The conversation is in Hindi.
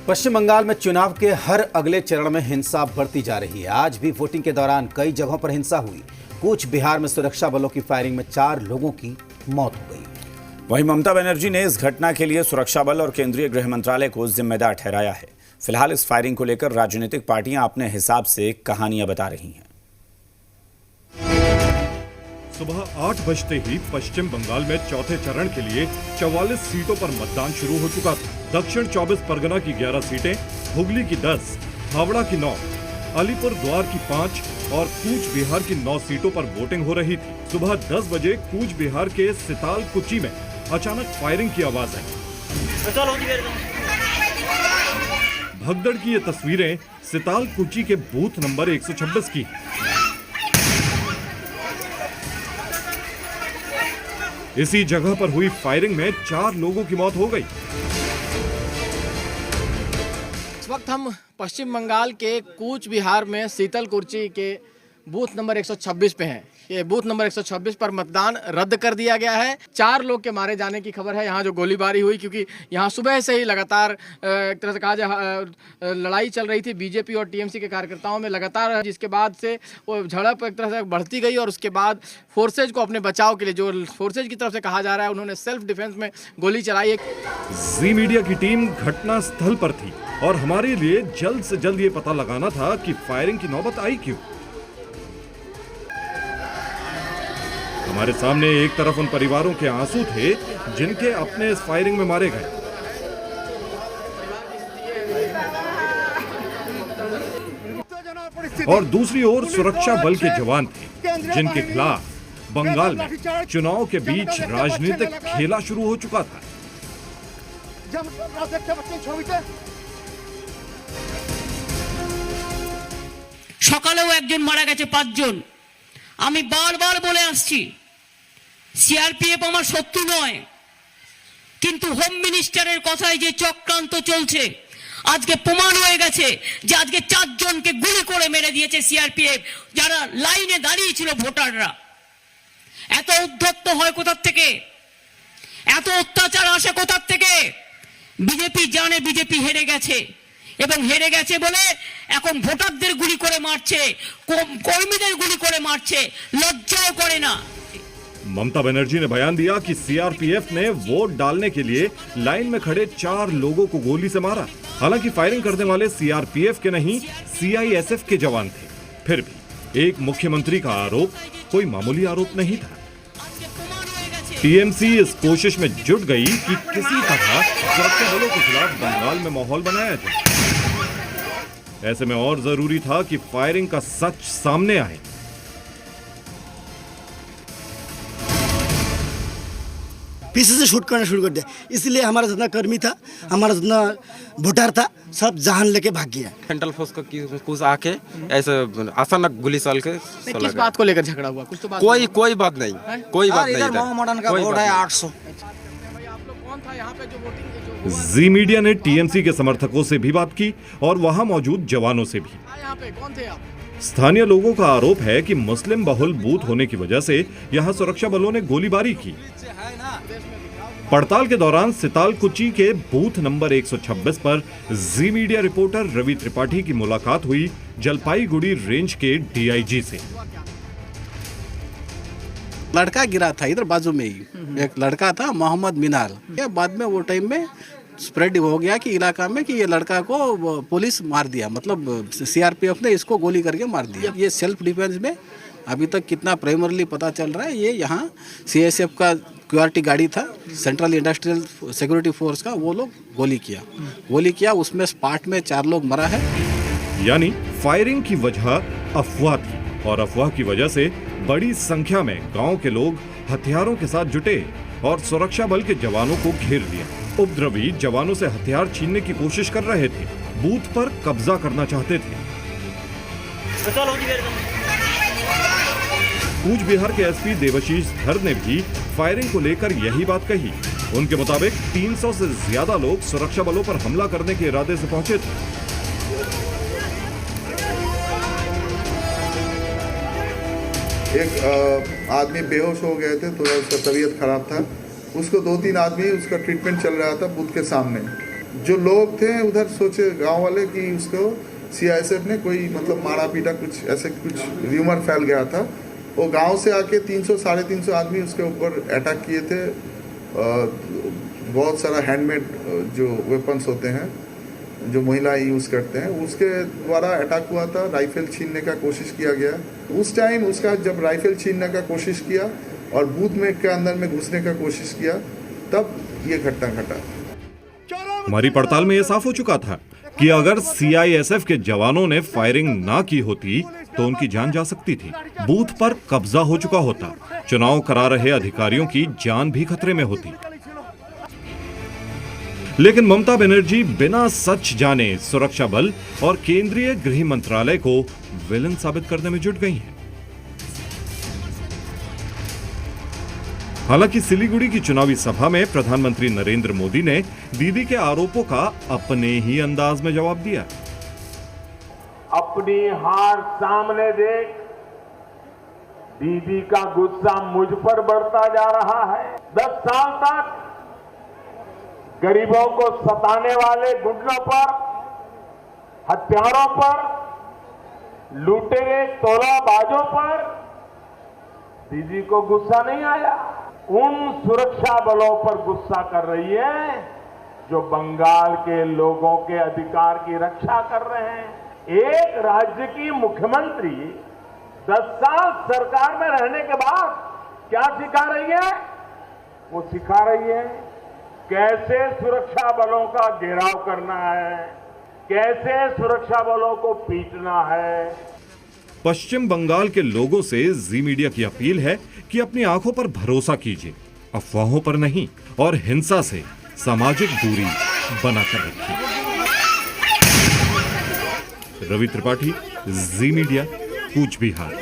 पश्चिम बंगाल में चुनाव के हर अगले चरण में हिंसा बढ़ती जा रही है। आज भी वोटिंग के दौरान कई जगहों पर हिंसा हुई। कूच बिहार में सुरक्षा बलों की फायरिंग में 4 लोगों की मौत हो गई। वहीं ममता बनर्जी ने इस घटना के लिए सुरक्षा बल और केंद्रीय गृह मंत्रालय को जिम्मेदार ठहराया है। फिलहाल इस फायरिंग को लेकर राजनीतिक पार्टियां अपने हिसाब से कहानियां बता रही हैं। सुबह 8 बजते ही पश्चिम बंगाल में चौथे चरण के लिए 44 सीटों पर मतदान शुरू हो चुका था। दक्षिण 24 परगना की 11 सीटें, हुगली की 10, हावड़ा की 9, अलीपुर द्वार की 5 और कूच बिहार की 9 सीटों पर वोटिंग हो रही थी। सुबह 10 बजे कूच बिहार के सिताल कुची में अचानक फायरिंग की आवाज आई। भगदड़ की ये तस्वीरें सिताल कुची के बूथ नंबर 126 की। इसी जगह पर हुई फायरिंग में 4 लोगों की मौत हो गई। इस वक्त हम पश्चिम बंगाल के कूच बिहार में सीतल कुर्ची के बूथ नंबर 126 पे हैं। ये बूथ नंबर 126 पर मतदान रद्द कर दिया गया है। 4 लोग के मारे जाने की खबर है। यहाँ जो गोलीबारी हुई, क्योंकि यहाँ सुबह से ही लगातार एक तरह से कहा जाए लड़ाई चल रही थी बीजेपी और टीएमसी के कार्यकर्ताओं में लगातार, जिसके बाद से वो झड़प एक तरह से बढ़ती गई और उसके बाद फोर्सेज को अपने बचाव के लिए, जो फोर्सेज की तरफ से कहा जा रहा है, उन्होंने सेल्फ डिफेंस में गोली चलाई। जी मीडिया की टीम घटना स्थल पर थी और हमारे लिए जल्द से जल्द ये पता लगाना था कि फायरिंग की नौबत आई क्यों। हमारे सामने एक तरफ उन परिवारों के आंसू थे जिनके अपने इस फायरिंग में मारे गए, और दूसरी ओर सुरक्षा बल के जवान थे जिनके खिलाफ बंगाल में चुनाव के बीच राजनीतिक खेला शुरू हो चुका था। সকালেও একজন মারা গেছে, 5 জন। আমি বারবার বলে আসছি সিআরপিএফ আমার শত্রু নয়, কিন্তু হোম মিনিস্টারের কথায় যে চক্রান্ত চলছে আজকে প্রমাণ হয়ে গেছে যে আজকে 4 জনকে গুলি করে মেরে দিয়েছে সিআরপিএফ, যারা লাইনে দাঁড়িয়ে ছিল ভোটাররা। এত উদ্ধত্ত হয় কোথা থেকে, এত অত্যাচার আসে কোথা থেকে? বিজেপি জানে বিজেপি হেরে গেছে এবং হেরে গেছে বলে এখন ভোটারদের গুলি করে মারছে, কর্মীদের গুলি করে মারছে, লজ্জাও করে না। ममता बनर्जी ने बयान दिया कि सीआरपीएफ ने वोट डालने के लिए लाइन में खड़े 4 लोगों को गोली से मारा। हालांकि फायरिंग करने वाले सीआरपीएफ के नहीं, सीआईएसएफ के जवान थे। फिर भी एक मुख्यमंत्री का आरोप कोई मामूली आरोप नहीं था। टीएमसी इस कोशिश में जुट गई कि किसी तरह सुरक्षा बलों के खिलाफ बंगाल में माहौल बनाया जाए। ऐसे में और जरूरी था कि फायरिंग का सच सामने आए। पीछे से शूट करना शुरू कर दिया, इसलिए हमारा जितना कर्मी था, हमारा जितना वोटर था, सब जान लेके भाग गया। सेंट्रल फोर्स को कुछ आके ऐसे अचानक गोली चल के किस बात को लेकर झगड़ा हुआ? कुछ तो बात कोई बात नहीं, कोई बात नहीं। इधर मॉडर्न का वोट है 800। आप लोग कौन था यहाँ पे जो वोटिंग? जी मीडिया ने टीएमसी के समर्थकों से भी बात की और वहां मौजूद जवानों से भी। यहाँ पे कौन थे आप? स्थानीय लोगों का आरोप है कि मुस्लिम बहुल बूथ होने की वजह से यहां सुरक्षा बलों ने गोलीबारी की। पड़ताल के दौरान सिताल कुची के बूथ नंबर 126 पर जी मीडिया रिपोर्टर रवि त्रिपाठी की मुलाकात हुई जलपाईगुड़ी रेंज के डीआईजी से। लड़का गिरा था इधर बाजू में ही, एक लड़का था मोहम्मद मिनाल। बाद में वो टाइम में स्प्रेड हो गया कि इलाका में कि ये लड़का को पुलिस मार दिया, मतलब सीआरपीएफ ने इसको गोली करके मार दिया। ये सेल्फ डिफेंस में अभी तक कितना प्राइमरली पता चल रहा है, ये यहाँ सीएसएफ का क्यूआरटी गाड़ी था, सेंट्रल इंडस्ट्रियल सिक्योरिटी फोर्स का, वो लोग गोली किया, उसमें स्पॉट में 4 लोग मरा है। यानी फायरिंग की वजह अफवाह थी और अफवाह की वजह से बड़ी संख्या में गांव के लोग हथियारों के साथ जुटे और सुरक्षा बल के जवानों को घेर लिया। उपद्रवी जवानों से हथियार छीनने की कोशिश कर रहे थे, बूथ पर कब्जा करना चाहते थे। कूच बिहार के एसपी देवाशीष धर ने भी फायरिंग को लेकर यही बात कही। उनके मुताबिक 300 से ज्यादा लोग सुरक्षा बलों पर हमला करने के इरादे से पहुंचे थे। एक आदमी बेहोश हो गए थे, थोड़ा उसका तबीयत खराब था, उसको 2-3 आदमी उसका ट्रीटमेंट चल रहा था बूथ के सामने। जो लोग थे उधर सोचे गांव वाले कि उसको सीआईएसएफ ने कोई मतलब मारा पीटा, कुछ ऐसे कुछ र्यूमर फैल गया था। वो गांव से आके 300-350 आदमी उसके ऊपर अटैक किए थे। बहुत सारा हैंडमेड जो वेपन्स होते हैं जो महिलाएं यूज़ करते हैं, उसके द्वारा अटैक हुआ था। राइफल छीनने का कोशिश किया गया। उस टाइम उसका जब राइफल छीनने का कोशिश किया और बूथ में के अंदर में घुसने का कोशिश किया, तब ये घटना घटा। हमारी पड़ताल में यह साफ हो चुका था कि अगर सीआईएसएफ के जवानों ने फायरिंग ना की होती तो उनकी जान जा सकती थी। बूथ पर कब्जा हो चुका होता। चुनाव करा रहे अधिकारियों की जान भी खतरे में होती। लेकिन ममता बनर्जी बिना सच जाने सुरक्षा बल और केंद्रीय गृह मंत्रालय को विलन साबित करने में जुट गई हैं। हालांकि सिलीगुड़ी की चुनावी सभा में प्रधानमंत्री नरेंद्र मोदी ने दीदी के आरोपों का अपने ही अंदाज में जवाब दिया। अपनी हार सामने देख दीदी का गुस्सा मुझ पर बढ़ता जा रहा है। 10 साल तक गरीबों को सताने वाले गुंडों पर, हत्यारों पर, लुटेरे तोलाबाजों पर दीदी को गुस्सा नहीं आया। उन सुरक्षा बलों पर गुस्सा कर रही है जो बंगाल के लोगों के अधिकार की रक्षा कर रहे हैं। एक राज्य की मुख्यमंत्री 10 साल सरकार में रहने के बाद क्या सिखा रही है? वो सिखा रही है कैसे सुरक्षा बलों का घेराव करना है, कैसे सुरक्षा बलों को पीटना है। पश्चिम बंगाल के लोगों से जी मीडिया की अपील है कि अपनी आंखों पर भरोसा कीजिए, अफवाहों पर नहीं, और हिंसा से सामाजिक दूरी बनाकर रखिए। रवि त्रिपाठी, जी मीडिया, कूच बिहार।